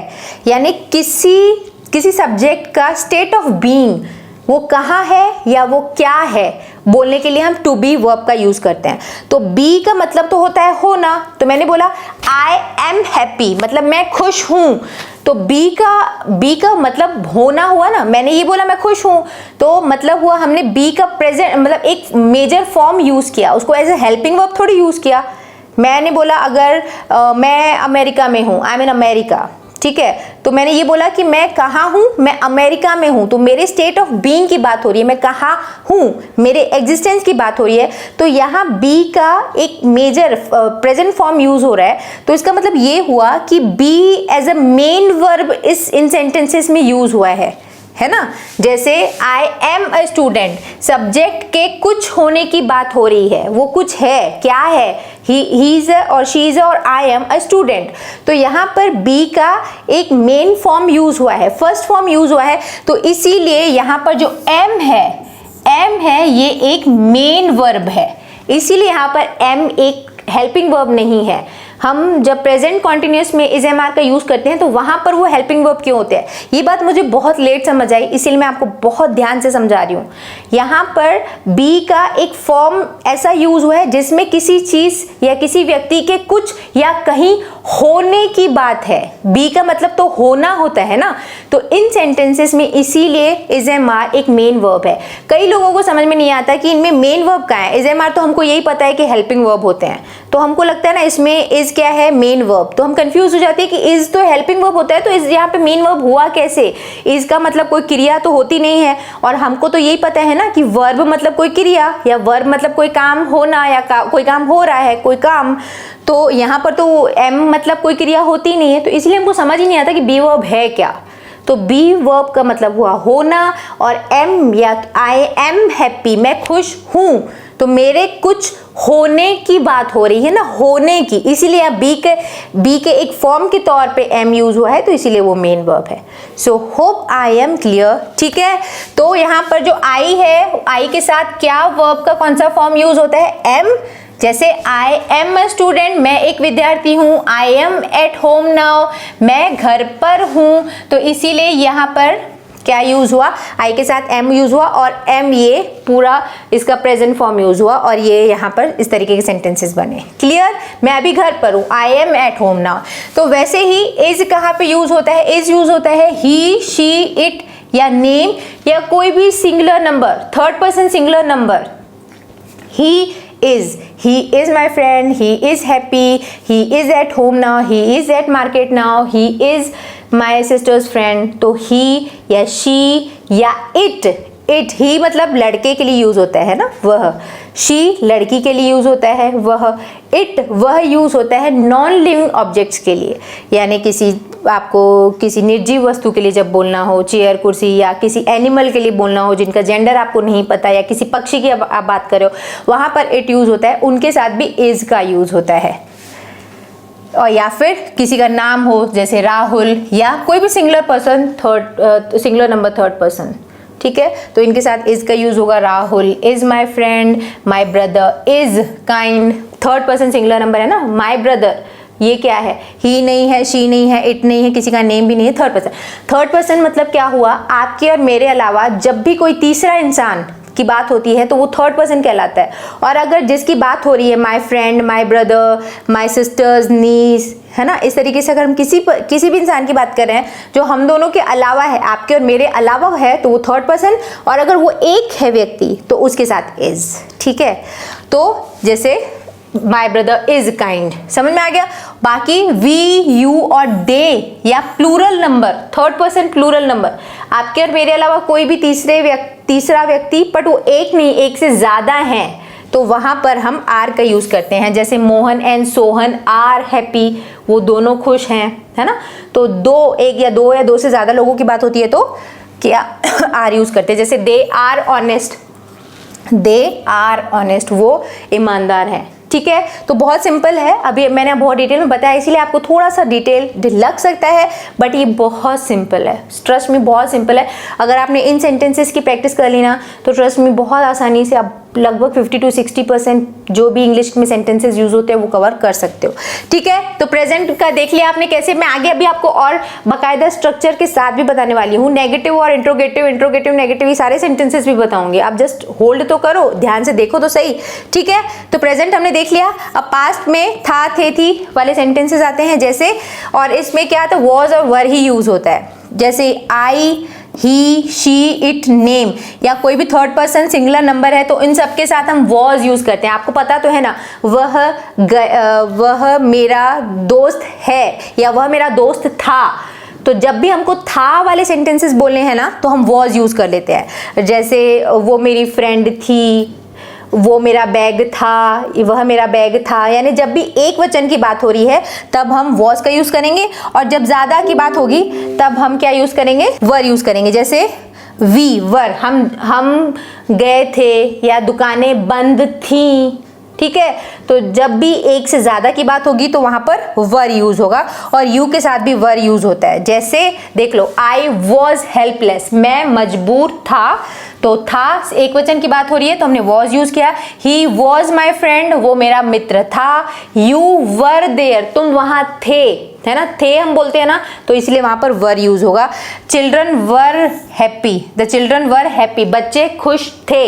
यानी किसी सब्जेक्ट का स्टेट ऑफ बीइंग वो कहाँ है या वो क्या है बोलने के लिए हम टू बी वर्ब का यूज करते हैं। तो बी का मतलब तो होता है होना, तो मैंने बोला आई एम हैप्पी मतलब मैं खुश हूँ, तो बी का मतलब होना हुआ ना, मैंने ये बोला मैं खुश हूँ, तो मतलब हुआ हमने बी का प्रेजेंट मतलब एक मेजर फॉर्म यूज किया, उसको एज ए हेल्पिंग वर्ब थोड़ी यूज किया। मैंने बोला अगर मैं अमेरिका में हूँ, आई एम इन अमेरिका, ठीक है, तो मैंने ये बोला कि मैं कहाँ हूँ, मैं अमेरिका में हूँ, तो मेरे स्टेट ऑफ बीइंग की बात हो रही है, मैं कहाँ हूँ, मेरे एग्जिस्टेंस की बात हो रही है, तो यहाँ बी का एक मेजर प्रेजेंट फॉर्म यूज हो रहा है, तो इसका मतलब ये हुआ कि be as a main verb इस इन सेंटेंसेस में यूज हुआ है ना। जैसे I am a student, subject के कुछ होने की बात हो रही है, वो कुछ है, क्या है, ही इज और शी इज और आई एम अ स्टूडेंट, तो यहाँ पर बी का एक मेन फॉर्म यूज हुआ है, फर्स्ट फॉर्म यूज हुआ है, तो इसीलिए यहाँ पर जो एम है ये एक मेन वर्ब है, इसीलिए यहाँ पर एम एक हेल्पिंग वर्ब नहीं है। हम जब प्रेजेंट कॉन्टिन्यूस में इज एम आर का यूज करते हैं तो वहां पर वो हेल्पिंग वर्ब क्यों होते हैं, ये बात मुझे बहुत लेट समझ आई, इसीलिए मैं आपको बहुत ध्यान से समझा रही हूँ। यहाँ पर बी का एक फॉर्म ऐसा यूज हुआ है जिसमें किसी चीज या किसी व्यक्ति के कुछ या कहीं होने की बात है, बी का मतलब तो होना होता है ना, तो इन सेंटेंसेस में इसीलिए इज एम आर एक मेन वर्ब है। कई लोगों को समझ में नहीं आता कि इनमें मेन वर्ब कहाँ है, इज एम आर तो हमको यही पता है कि हेल्पिंग वर्ब होते हैं, तो हमको लगता है ना इसमें इज क्या है, मेन वर्ब, तो हम कंफ्यूज हो जाते हैं कि इज तो हेल्पिंग वर्ब होता है, तो इज यहाँ पे मेन वर्ब हुआ कैसे। इज का मतलब कोई क्रिया तो होती नहीं है, और हमको तो यही पता है ना कि वर्ब मतलब कोई क्रिया, या वर्ब मतलब कोई काम होना, या कोई काम हो रहा है, कोई काम, तो यहाँ पर तो एम मतलब कोई क्रिया होती नहीं है, तो इसलिए हमको समझ ही नहीं आता कि बी वर्ब है क्या। तो बी वर्ब का मतलब हुआ होना, और एम या आई एम हैप्पी मैं खुश हूँ, तो मेरे कुछ होने की बात हो रही है ना, होने की, इसीलिए बी के एक फॉर्म के तौर पे एम यूज हुआ है, तो इसीलिए वो मेन वर्ब है। So hope I am clear, ठीक है। तो यहाँ पर जो आई है, आई के साथ क्या वर्ब का कौन सा फॉर्म यूज होता है, एम। जैसे आई एम अ स्टूडेंट, मैं एक विद्यार्थी हूँ, I am at home now, मैं घर पर हूँ, तो इसीलिए यहाँ पर क्या यूज हुआ, आई के साथ एम यूज हुआ, और एम ये पूरा इसका प्रेजेंट फॉर्म यूज हुआ, और ये यहाँ पर इस तरीके के सेंटेंसेस बने। क्लियर, मैं अभी घर पर हूँ, I am at home now. तो वैसे ही इज कहाँ पे यूज होता है, इज यूज होता है ही, शी, इट या नेम, या कोई भी singular number, third person singular number. he is my friend, he is happy, he is at home now, he is at market now, he is my sister's friend। तो he या she या it ही मतलब लड़के के लिए use होता है ना, वह, she लड़की के लिए यूज होता है वह, it वह यूज होता है नॉन लिविंग ऑब्जेक्ट्स के लिए, यानी आपको किसी निर्जीव वस्तु के लिए जब बोलना हो, चेयर, कुर्सी, या किसी एनिमल के लिए बोलना हो जिनका जेंडर आपको नहीं पता, या किसी पक्षी की आप बात करो, वहां पर इट यूज होता है, उनके साथ भी इज का यूज होता है। और या फिर किसी का नाम हो जैसे राहुल, या कोई भी singular person, singular number third person, ठीक है, तो इनके साथ इज का यूज होगा। Rahul is my friend, my brother is kind, third person singular number है ना, माई ब्रदर, ये क्या है, ही नहीं है, शी नहीं है, इट नहीं है, किसी का नेम भी नहीं है, थर्ड पर्सन। थर्ड पर्सन मतलब क्या हुआ, आपके और मेरे अलावा जब भी कोई तीसरा इंसान की बात होती है तो वो थर्ड पर्सन कहलाता है। और अगर जिसकी बात हो रही है, my friend, my brother, my sisters, niece, है ना। इस तरीके से अगर हम किसी भी इंसान की बात कर रहे हैं जो हम दोनों के अलावा है, आपके और मेरे अलावा है, तो वो थर्ड पर्सन, और अगर वो एक है व्यक्ति तो उसके साथ इज, ठीक है। तो जैसे माई ब्रदर इज काइंड, समझ में आ गया। बाकी वी, यू और दे या plural number, third person plural number, आपके और मेरे अलावा कोई भी तीसरा व्यक्ति, बट वो एक नहीं, एक से ज्यादा है, तो वहां पर हम आर का यूज करते हैं। जैसे Mohan and Sohan are happy, वो दोनों खुश हैं, है ना। तो एक या दो से ज्यादा लोगों की बात होती है तो क्या आर यूज करते हैं। जैसे दे आर ऑनेस्ट, वो ईमानदार है, ठीक है। तो बहुत सिंपल है, अभी मैंने बहुत डिटेल में बताया, इसलिए आपको थोड़ा सा डिटेल लग सकता है, बट ये बहुत सिंपल है, ट्रस्ट में बहुत सिंपल है। अगर आपने इन सेंटेंसेस की प्रैक्टिस कर ली ना, तो ट्रस्ट में बहुत आसानी से आप लगभग 50 to 60% जो भी इंग्लिश में सेंटेंसेस यूज होते हैं वो कवर कर सकते हो, ठीक है। तो प्रेजेंट का देख लिया आपने कैसे, मैं आगे अभी आपको और बाकायदा स्ट्रक्चर के साथ भी बताने वाली हूँ। नेगेटिव और इंट्रोगेटिव नेगेटिव, ये सारे सेंटेंसेस भी बताऊंगी, आप जस्ट होल्ड तो करो, ध्यान से देखो तो सही, ठीक है। तो प्रेजेंट हमने देख लिया। अब पास्ट में था, थे, थी वाले सेंटेंसेस आते हैं जैसे, और इसमें क्या आता है, वॉज और वर ही यूज होता है। जैसे आई, ही, शी, इट, नेम, या कोई भी थर्ड पर्सन सिंगुलर नंबर है तो इन सब के साथ हम वॉज यूज करते हैं। आपको पता तो है ना, वह मेरा दोस्त है या वह मेरा दोस्त था, तो जब भी हमको था वाले सेंटेंसेस बोलने हैं ना तो हम वॉज यूज कर लेते हैं। जैसे वो मेरी फ्रेंड थी, वो मेरा बैग था, वह मेरा बैग था, यानी जब भी एक वचन की बात हो रही है तब हम वॉज का यूज करेंगे, और जब ज्यादा की बात होगी तब हम क्या यूज करेंगे, वर यूज करेंगे। जैसे वी वर, हम गए थे या दुकानें बंद थी, ठीक है। तो जब भी एक से ज्यादा की बात होगी तो वहां पर वर यूज होगा, और यू के साथ भी वर यूज होता है। जैसे देख लो, आई वॉज हेल्पलेस, मैं मजबूर था, तो था एक वचन की बात हो रही है तो हमने वॉज यूज किया। ही वॉज माई फ्रेंड, वो मेरा मित्र था। यू वर देयर, तुम वहां थे, है ना, थे हम बोलते हैं ना, तो इसलिए वहां पर वर यूज होगा। Children were happy, the children were happy, बच्चे खुश थे।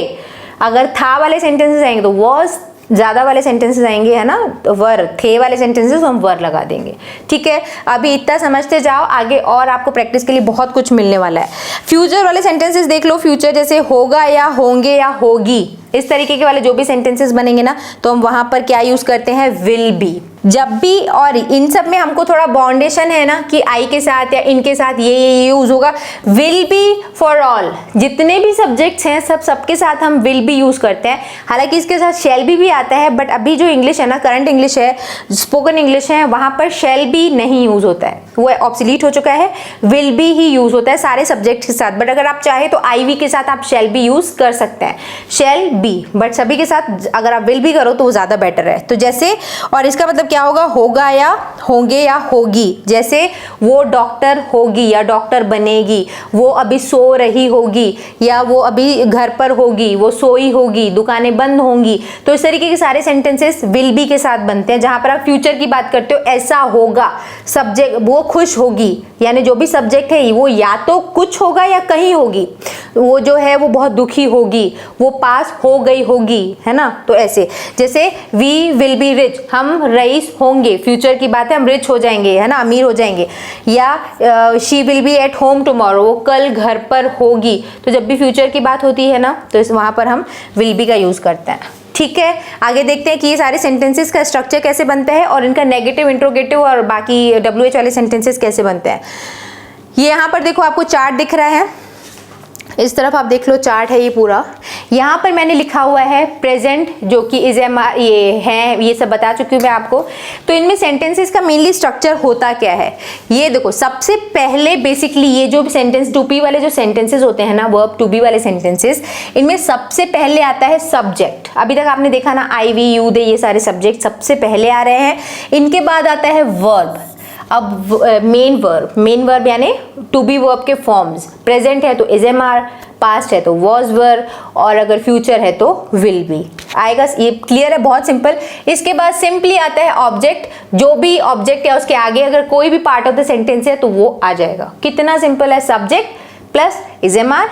अगर था वाले सेंटेंसेस आएंगे तो वॉज, ज्यादा वाले सेंटेंसेस आएंगे, है ना, वर, थे वाले सेंटेंसेस हम वर लगा देंगे, ठीक है। अभी इतना समझते जाओ, आगे और आपको प्रैक्टिस के लिए बहुत कुछ मिलने वाला है। फ्यूचर वाले सेंटेंसेस देख लो, फ्यूचर जैसे होगा या होंगे या होगी, इस तरीके के वाले जो भी सेंटेंसेस बनेंगे ना, तो हम वहां पर क्या यूज करते हैं, विल बी। जब भी, और इन सब में हमको थोड़ा बाउंडेशन है ना कि आई के साथ या इनके साथ ये यूज होगा। विल बी फॉर ऑल, जितने भी सब्जेक्ट्स हैं सबके साथ हम विल बी यूज करते हैं। हालांकि इसके साथ शैल भी आता है, बट अभी जो इंग्लिश है ना, करंट इंग्लिश है, स्पोकन इंग्लिश है, वहां पर शैल बी नहीं यूज होता है, वो ऑब्सोलीट हो चुका है। विल बी ही यूज होता है सारे सब्जेक्ट के साथ, बट अगर आप चाहे तो आई वी के साथ आप शैल बी यूज कर सकते हैं, शैल बी, बट सभी के साथ अगर आप विल बी करो तो वो ज्यादा बेटर है। तो जैसे, और इसका मतलब क्या होगा, होगा या होंगे या होगी। जैसे वो डॉक्टर होगी या डॉक्टर बनेगी, वो अभी सो रही होगी या वो अभी घर पर होगी, वो सोई होगी, दुकानें बंद होंगी। तो इस तरीके के सारे सेंटेंसेस विल बी के साथ बनते हैं। जहां पर आप फ्यूचर की बात करते हो, ऐसा होगा, सब्जेक्ट वो खुश होगी, यानी जो भी सब्जेक्ट है वो या तो कुछ होगा या कहीं होगी, वो जो है वो बहुत दुखी होगी, वो पास हो गई होगी, है ना। तो ऐसे, जैसे वी विल बी रिच, हम रईस होंगे, फ्यूचर की बात है, हम रिच हो जाएंगे, है ना, अमीर हो जाएंगे। या she will B at home tomorrow, वो कल घर पर होगी। तो जब भी फ्यूचर की बात होती है ना, तो वहां पर हम विल बी का यूज करते हैं, ठीक है। आगे देखते हैं कि ये सारे सेंटेंसेस का स्ट्रक्चर कैसे बनता है और इनका नेगेटिव, इंट्रोगेटिव और बाकी WH वाले सेंटेंसेस कैसे बनते हैं। ये यहाँ पर देखो, आपको चार्ट दिख रहा है, इस तरफ आप देख लो, चार्ट है ये पूरा। यहाँ पर मैंने लिखा हुआ है प्रेजेंट, जो कि इज एम आर, ये है, ये सब बता चुकी हूँ मैं आपको। तो इनमें सेंटेंसेस का मेनली स्ट्रक्चर होता क्या है, ये देखो। सबसे पहले बेसिकली ये जो सेंटेंस टू बी वाले जो सेंटेंसेस होते हैं ना, वर्ब टू बी वाले सेंटेंसेस, इनमें सबसे पहले आता है सब्जेक्ट। अभी तक आपने देखा ना, आई वी यू दे, ये सारे सब्जेक्ट सबसे पहले आ रहे हैं। इनके बाद आता है वर्ब। अब मेन वर्ब यानी टू बी वर्ब के फॉर्म्स, प्रेजेंट है तो इज एम आर, पास्ट है तो वॉज वर, और अगर फ्यूचर है तो विल बी आएगा। ये क्लियर है, बहुत सिंपल। इसके बाद सिंपली आता है ऑब्जेक्ट, जो भी ऑब्जेक्ट है उसके आगे अगर कोई भी पार्ट ऑफ द सेंटेंस है तो वो आ जाएगा। कितना सिंपल है, subject plus is am are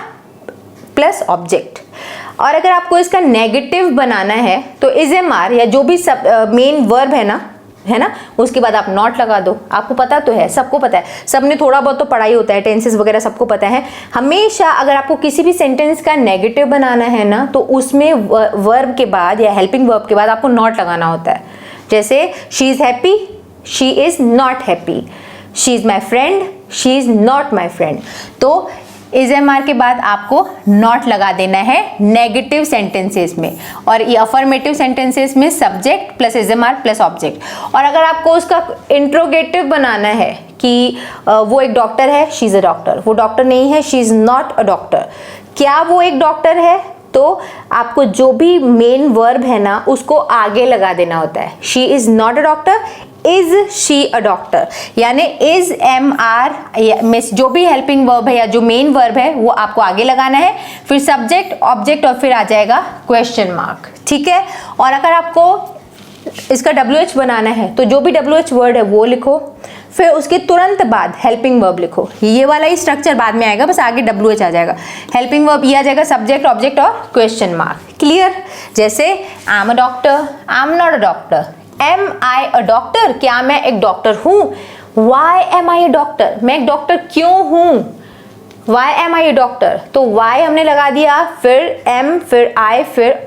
plus object. और अगर आपको इसका नेगेटिव बनाना है तो इज एम आर या जो भी मेन वर्ब है ना, है ना, उसके बाद आप नॉट लगा दो। आपको पता तो है, सबको पता है, सबने थोड़ा बहुत तो पढ़ाई होता है, टेंसेस वगैरह सबको पता है। हमेशा अगर आपको किसी भी सेंटेंस का नेगेटिव बनाना है ना, तो उसमें वर्ब के बाद या हेल्पिंग वर्ब के बाद आपको नॉट लगाना होता है। जैसे she is happy, she is not happy, she is my friend, she is not my friend. तो इज एम आर के बाद आपको नॉट लगा देना है नेगेटिव सेंटेंसेस में, और ये अफर्मेटिव सेंटेंसेस में subject plus is am are plus object. और अगर आपको उसका इंट्रोगेटिव बनाना है कि वो एक डॉक्टर है, शी इज अ डॉक्टर, वो डॉक्टर नहीं है, she is not a doctor, क्या वो एक डॉक्टर है, तो आपको जो भी मेन वर्ब है ना उसको आगे लगा देना होता है। She is not a doctor, is she a doctor, यानी इज एम आर में जो भी हेल्पिंग वर्ब है या जो मेन वर्ब है वो आपको आगे लगाना है, फिर सब्जेक्ट ऑब्जेक्ट और फिर आ जाएगा क्वेश्चन मार्क। ठीक है। और अगर आपको इसका WH बनाना है तो जो भी WH वर्ड है वो लिखो, फिर उसके तुरंत बाद हेल्पिंग वर्ब लिखो। ये वाला ही स्ट्रक्चर बाद में आएगा, बस आगे WH आ जाएगा, हेल्पिंग वर्ब ये आ जाएगा, सब्जेक्ट ऑब्जेक्ट और क्वेश्चन मार्क। क्लियर। जैसे I am a doctor, I am not a doctor, am I a doctor, क्या मैं एक डॉक्टर हूं, why am I a doctor, मैं एक डॉक्टर क्यों हूं, why am I a doctor, तो वाई हमने लगा दिया, फिर एम, फिर आई, फिर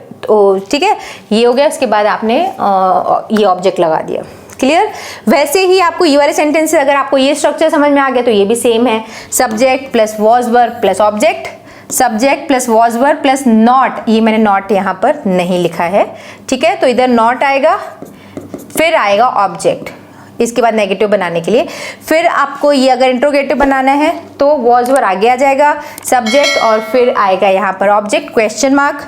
ठीक है, ये हो गया। इसके बाद आपने ये ऑब्जेक्ट लगा दिया। क्लियर। वैसे ही आपको ये वाले सेंटेंस, अगर आपको ये स्ट्रक्चर समझ में आ गया तो ये भी सेम है, subject plus was verb plus object, subject plus was verb plus not, ये मैंने नॉट यहाँ पर नहीं लिखा है, ठीक है, तो इधर नॉट आएगा, फिर आएगा ऑब्जेक्ट, इसके बाद नेगेटिव बनाने के लिए। फिर आपको ये अगर इंट्रोगेटिव बनाना है तो वॉज वर्ब आगे आ जाएगा, सब्जेक्ट और फिर आएगा यहाँ पर ऑब्जेक्ट क्वेश्चन मार्क।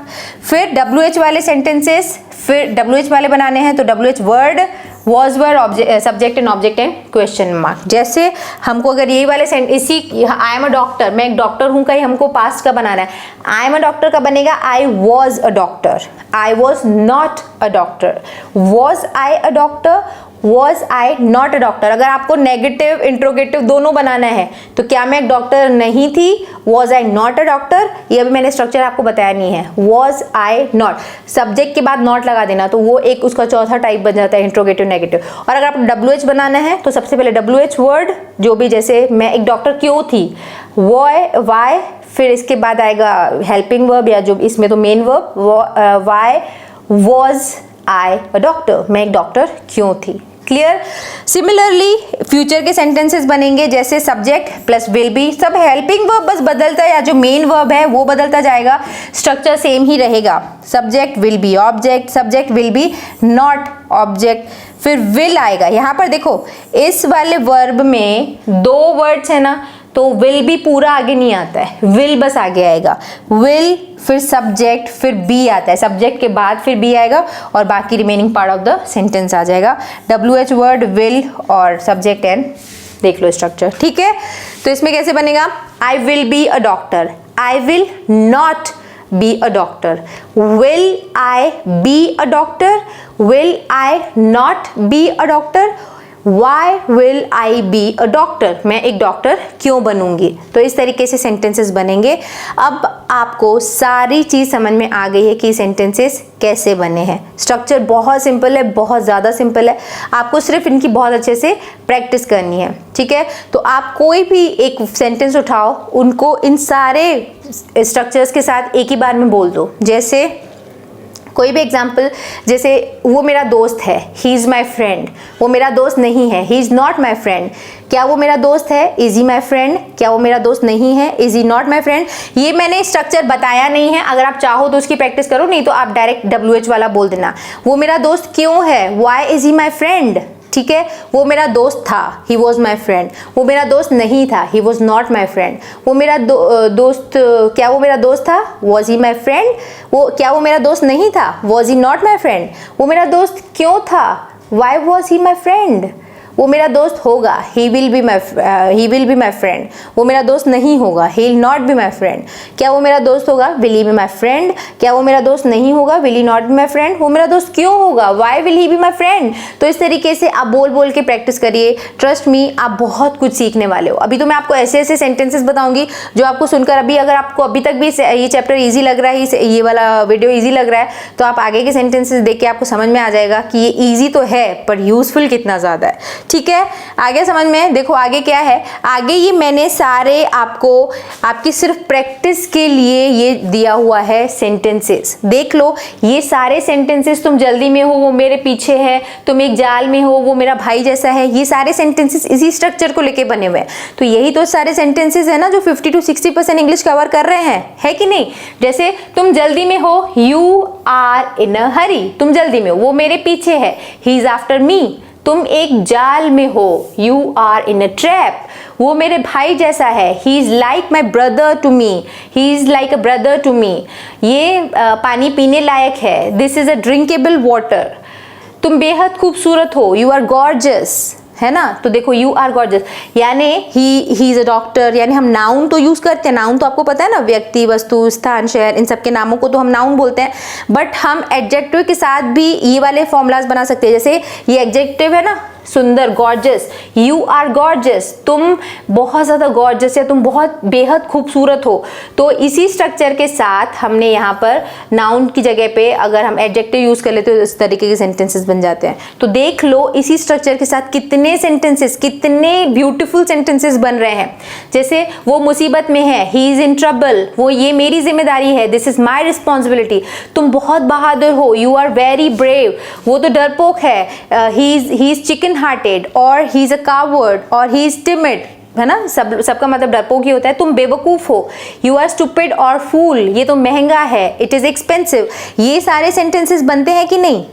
फिर WH वाले सेंटेंसेस, फिर WH वाले बनाने हैं तो WH word, was verb, subject and object and question mark. जैसे हमको अगर यही वाले इसी आई एम अ डॉक्टर, मैं एक डॉक्टर हूँ का ही हमको पास्ट का बनाना है, आई एम अ डॉक्टर का बनेगा I was a doctor, I was not a doctor, was I a doctor, was I not a doctor. अगर आपको नेगेटिव इंट्रोगेटिव दोनों बनाना है तो क्या मैं एक डॉक्टर नहीं थी, was I not a doctor, ये अभी मैंने स्ट्रक्चर आपको बताया नहीं है, वॉज आई नॉट, सब्जेक्ट के बाद नॉट लगा देना, तो वो एक उसका चौथा टाइप बन जाता है इंट्रोगेटिव नेगेटिव। और अगर आपको WH बनाना है तो सबसे पहले WH वर्ड, जो भी, जैसे मैं एक डॉक्टर क्यों थी, वाई, फिर इसके बाद आएगा हेल्पिंग वर्ब या जो इसमें तो main verb, why was I a doctor, मैं एक डॉक्टर क्यों थी। क्लियर। सिमिलरली फ्यूचर के सेंटेंसेस बनेंगे, जैसे सब्जेक्ट प्लस विल बी, सब हेल्पिंग वर्ब बस बदलता है, या जो मेन वर्ब है वो बदलता जाएगा, स्ट्रक्चर सेम ही रहेगा, subject will be object, subject will be not object, फिर विल आएगा। यहाँ पर देखो इस वाले वर्ब में दो वर्ड्स है ना, तो विल भी पूरा आगे नहीं आता है, विल बस आगे आएगा, विल फिर सब्जेक्ट फिर बी आता है, सब्जेक्ट के बाद फिर बी आएगा और बाकी remaining part of the sentence आ जाएगा। WH वर्ड, विल और सब्जेक्ट एंड देख लो स्ट्रक्चर। ठीक है, तो इसमें कैसे बनेगा, I will be a doctor, I will not be a doctor, will I be a doctor, will I not be a doctor, Why will I be a doctor? मैं एक डॉक्टर क्यों बनूंगी। तो इस तरीके से सेंटेंसेस बनेंगे। अब आपको सारी चीज समझ में आ गई है कि सेंटेंसेस कैसे बने हैं। स्ट्रक्चर बहुत सिंपल है, बहुत ज़्यादा सिंपल है, आपको सिर्फ इनकी बहुत अच्छे से प्रैक्टिस करनी है। ठीक है, तो आप कोई भी एक सेंटेंस उठाओ, उनको इन सारे स्ट्रक्चर्स के साथ एक ही बार में बोल दो। जैसे कोई भी एग्जाम्पल, जैसे वो मेरा दोस्त है, ही इज़ माई फ्रेंड, वो मेरा दोस्त नहीं है, he is not my friend. क्या वो मेरा दोस्त है, इज़ ही माई फ्रेंड, क्या वो मेरा दोस्त नहीं है, is he not my friend. ये मैंने स्ट्रक्चर बताया नहीं है, अगर आप चाहो तो उसकी प्रैक्टिस करो, नहीं तो आप डायरेक्ट WH वाला बोल देना। वो मेरा दोस्त क्यों है, why is he my friend. ठीक है, वो मेरा दोस्त था, ही वॉज माई फ्रेंड। वो मेरा दोस्त नहीं था, he was not my friend. वो मेरा दोस्त, क्या वो मेरा दोस्त था, वॉज ही माई फ्रेंड। वो क्या वो मेरा दोस्त नहीं था, was he not my friend. वो मेरा दोस्त क्यों था, why was he my friend. वो मेरा दोस्त होगा, he will be my friend। वो मेरा दोस्त नहीं होगा, he will not be my friend। क्या वो मेरा दोस्त होगा, will he be my friend। क्या वो मेरा दोस्त नहीं होगा, will he not be my friend। वो मेरा दोस्त क्यों होगा, why will he be my friend। तो इस तरीके से आप बोल बोल के प्रैक्टिस करिए, ट्रस्ट मी आप बहुत कुछ सीखने वाले हो। अभी तो मैं आपको ऐसे ऐसे सेंटेंसेस बताऊंगी जो आपको सुनकर अभी अगर आपको अभी तक भी ये चैप्टर ईजी लग रहा है, ये वाला वीडियो ईजी लग रहा है, तो आप आगे के सेंटेंसेस देख के आपको समझ में आ जाएगा कि ये ईजी तो है पर यूजफुल कितना ज़्यादा है। ठीक है, आगे समझ में, देखो आगे क्या है। आगे ये मैंने सारे आपको आपकी सिर्फ प्रैक्टिस के लिए ये दिया हुआ है सेंटेंसेस। देख लो, ये सारे सेंटेंसेस, तुम जल्दी में हो वो मेरे पीछे है, तुम एक जाल में हो वो मेरा भाई जैसा है, ये सारे सेंटेंसेस इसी स्ट्रक्चर को लेके बने हुए हैं। तो यही तो सारे सेंटेंसेस है ना जो 50 to 60% इंग्लिश कवर कर रहे हैं, है कि नहीं। जैसे तुम जल्दी में हो, यू आर इन अ हरी, तुम जल्दी में हो, वो मेरे पीछे है, ही इज आफ्टर मी। तुम एक जाल में हो, you are in a trap, वो मेरे भाई जैसा है, he is like my brother to me, he is like a brother to me. ये पानी पीने लायक है, this is a drinkable water. तुम बेहद खूबसूरत हो, यू आर गॉर्जियस, है ना। तो देखो यू आर गॉर्जियस, यानी ही इज अ डॉक्टर, यानी हम नाउन तो यूज करते हैं, नाउन तो आपको पता है ना, व्यक्ति, वस्तु, स्थान, शहर, इन सब के नामों को तो हम नाउन बोलते हैं। बट हम एडजेक्टिव के साथ भी ये वाले फॉर्मूलाज बना सकते हैं। जैसे ये एडजेक्टिव है ना, सुंदर, गॉर्जियस, यू आर गॉर्जियस, तुम बहुत ज़्यादा गॉर्जियस या तुम बहुत बेहद खूबसूरत हो। तो इसी स्ट्रक्चर के साथ हमने यहाँ पर नाउन की जगह पे अगर हम एडजेक्टिव यूज कर लेते तो इस तरीके के सेंटेंसेस बन जाते हैं। तो देख लो इसी स्ट्रक्चर के साथ कितने सेंटेंसेस, कितने ब्यूटीफुल सेंटेंसेस बन रहे हैं। जैसे वो मुसीबत में है, ही इज इन ट्रबल, वो ये मेरी जिम्मेदारी है, दिस इज माई रिस्पॉन्सिबिलिटी। तुम बहुत बहादुर हो, यू आर वेरी ब्रेव, वो तो डरपोक है, ही इज चिकन हार्टेड, और ही इज अ कावर्ड, और ही इज टिमिड, है ना। सबका मतलब डरपोक ही होता है। तुम बेवकूफ हो, यू आर स्टूपिड और फूल, ये तो महंगा है, इट इज एक्सपेंसिव। ये सारे सेंटेंसेस बनते हैं कि नहीं।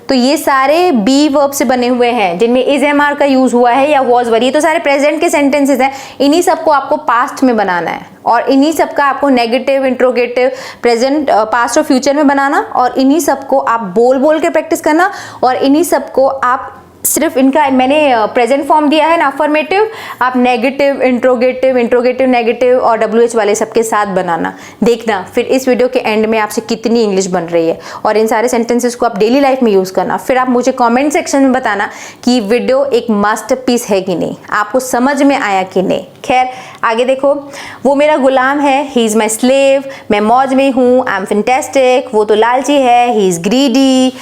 तो ये सारे बी वर्ब से बने हुए हैं जिनमें इज एम आर का यूज हुआ है या वॉज वर, ये तो सारे प्रेजेंट के सेंटेंसेस हैं। इन्हीं सबको आपको पास्ट में बनाना है, और इन्हीं सबका आपको नेगेटिव, इंट्रोगेटिव, प्रेजेंट, पास्ट और फ्यूचर में बनाना, और इन्हीं सबको आप बोल बोल के प्रैक्टिस करना, और इन्हीं सबको आप सिर्फ इनका मैंने प्रेजेंट फॉर्म दिया है ना अफर्मेटिव, आप नेगेटिव, इंट्रोगेटिव, इंट्रोगेटिव नेगेटिव और WH वाले सबके साथ बनाना। देखना फिर इस वीडियो के एंड में आपसे कितनी इंग्लिश बन रही है, और इन सारे सेंटेंसेस को आप डेली लाइफ में यूज़ करना। फिर आप मुझे कमेंट सेक्शन में बताना कि वीडियो एक मास्टरपीस है कि नहीं, आपको समझ में आया कि नहीं। खैर आगे देखो, वो मेरा गुलाम है, ही इज़ माई स्लेव, मैं मौज में हूँ, आई एम फैंटास्टिक, वो तो लालची है, ही इज़ ग्रीडी,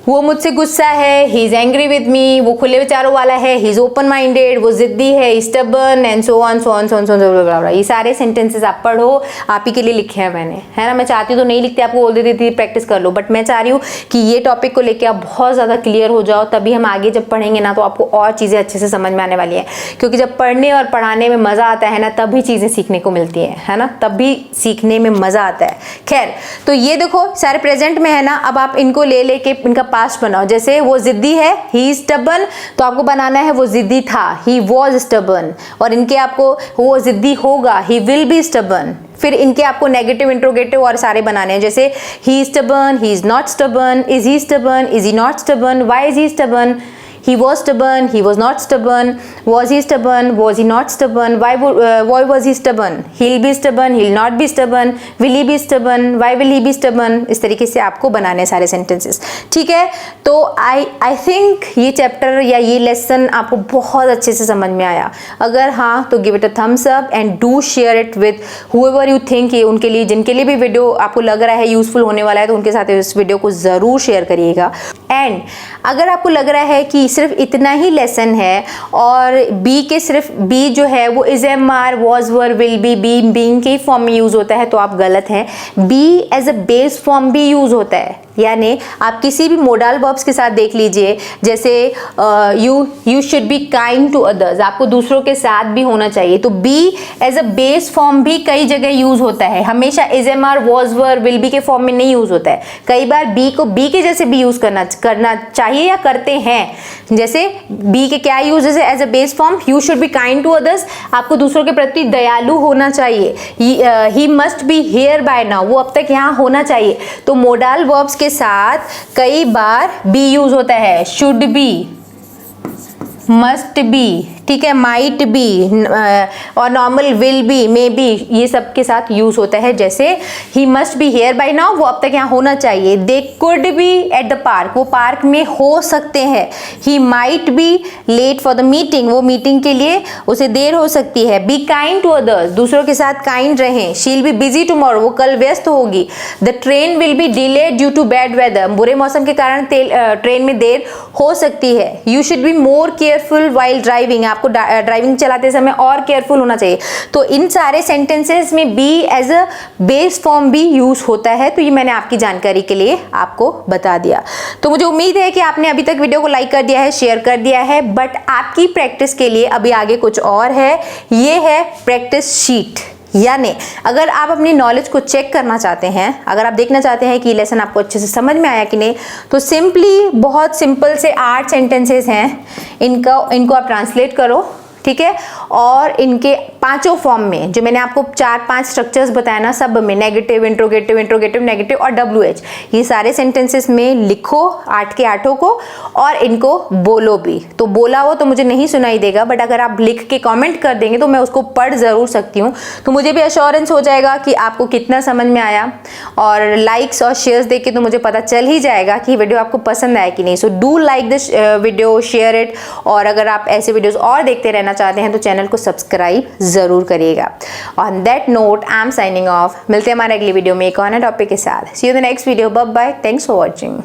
वो मुझसे गुस्सा है, he is angry with me, वो खुले विचारों वाला है, ही इज ओपन माइंडेड, वो जिद्दी है, stubborn, and so on so on so on so on. ये सारे सेंटेंसेस आप पढ़ो, आप ही के लिए लिखे हैं मैंने, है ना। मैं चाहती तो नहीं लिखती, आपको बोल देती थी प्रैक्टिस कर लो, बट मैं चाह रही हूँ कि ये टॉपिक को लेकर आप बहुत ज़्यादा क्लियर हो जाओ, तभी हम आगे जब पढ़ेंगे ना तो आपको और चीज़ें अच्छे से समझ में आने वाली हैं। क्योंकि जब पढ़ने और पढ़ाने में मज़ा आता है ना, तभी चीज़ें सीखने को मिलती हैं, है ना, तभी सीखने में मज़ा आता है। खैर, तो ये देखो सारे प्रेजेंट में है ना, अब आप इनको ले लेके इनका पास्ट बनाओ। जैसे वो जिद्दी है, ही इज स्टबर्न, तो आपको बनाना है वो जिद्दी था, ही वॉज स्टबर्न, और इनके आपको वो जिद्दी होगा, ही विल बी स्टबर्न। फिर इनके आपको नेगेटिव, इंट्रोगेटिव और सारे बनाने हैं। जैसे he is stubborn, he is not stubborn, is he stubborn, is he not stubborn, why is he stubborn, he was stubborn, he was not stubborn, was he stubborn, was he not stubborn, why was he stubborn, he'll be stubborn, he'll not be stubborn, will he be stubborn, why will he be stubborn। इस तरीके से आपको बनाने सारे sentences, ठीक है। तो I think ये चैप्टर या ये लेसन आपको बहुत अच्छे से समझ में आया। अगर हाँ तो give it a thumbs up and do share it with whoever you think, ये उनके लिए जिनके लिए भी वीडियो आपको लग रहा है यूजफुल होने वाला है, तो उनके साथ इस वीडियो को ज़रूर शेयर करिएगा। एंड अगर आपको लग रहा है कि सिर्फ इतना ही लेसन है और बी के सिर्फ बी जो है वो is am are, was were, will be, being के फॉर्म में यूज होता है, तो आप गलत हैं। Be as a base form भी यूज होता है, यानी आप किसी भी मोडाल वर्ब्स के साथ देख लीजिए, जैसे you should be kind to others, आपको दूसरों के साथ भी होना चाहिए। तो be as a base form भी कई जगह यूज होता है, हमेशा is am are, was were, will be के फॉर्म में नहीं यूज होता है। कई बार बी को बी के जैसे भी यूज करना चाहिए या करते हैं। जैसे बी के क्या यूज है as a base form, you should be kind to others, आपको दूसरों के प्रति दयालु होना चाहिए। He must be here by now, वो अब तक यहाँ होना चाहिए। तो मोडाल वर्ब्स के साथ कई बार बी यूज होता है, शुड बी, मस्ट बी, ठीक है, माइट बी और normal will be, may be, ये सब के साथ यूज होता है। जैसे ही must be here by now, वो अब तक यहाँ होना चाहिए। They could be at the park, वो पार्क में हो सकते हैं। He might be late for the meeting, वो मीटिंग के लिए उसे देर हो सकती है। बी काइंड टू अदर्स, दूसरों के साथ काइंड रहें। She will be busy tomorrow, वो कल व्यस्त होगी। The train will be delayed due to bad weather, बुरे मौसम के कारण ट्रेन में देर हो सकती है। You should be more careful while driving, आपको ड्राइविंग चलाते समय और केयरफुल होना चाहिए। तो इन सारे सेंटेंसेस में be as a base form भी यूज होता है। तो ये मैंने आपकी जानकारी के लिए आपको बता दिया। तो मुझे उम्मीद है कि आपने अभी तक वीडियो को लाइक कर दिया है, शेयर कर दिया है। बट आपकी प्रैक्टिस के लिए अभी आगे कुछ और है, ये है प्रैक्टिस शीट। यानी अगर आप अपनी नॉलेज को चेक करना चाहते हैं, अगर आप देखना चाहते हैं कि लेसन आपको अच्छे से समझ में आया कि नहीं, तो सिंपली बहुत सिंपल से 8 सेंटेंसेस हैं, इनको आप ट्रांसलेट करो, ठीक है। और इनके पांचों फॉर्म में जो मैंने आपको 4-5 स्ट्रक्चर्स बताया ना, सब में नेगेटिव, इंट्रोगेटिव, इंट्रोगेटिव, नेगेटिव और WH, ये सारे सेंटेंसेस में लिखो 8 के 8 को, और इनको बोलो भी। तो बोला हो तो मुझे नहीं सुनाई देगा, बट अगर आप लिख के कमेंट कर देंगे तो मैं उसको पढ़ जरूर सकती हूँ। तो मुझे भी एश्योरेंस हो जाएगा कि आपको कितना समझ में आया, और लाइक्स और शेयर्स देख के तो मुझे पता चल ही जाएगा कि वीडियो आपको पसंद आया कि नहीं। So do like this video, share it, और अगर आप ऐसे वीडियोस और देखते रहना चाहते हैं तो चैनल को सब्सक्राइब जरूर करिएगा। On that note I am signing off. मिलते हैं हमारे अगली वीडियो में एक और नए टॉपिक के साथ। See you the next video, bye bye, thanks for watching.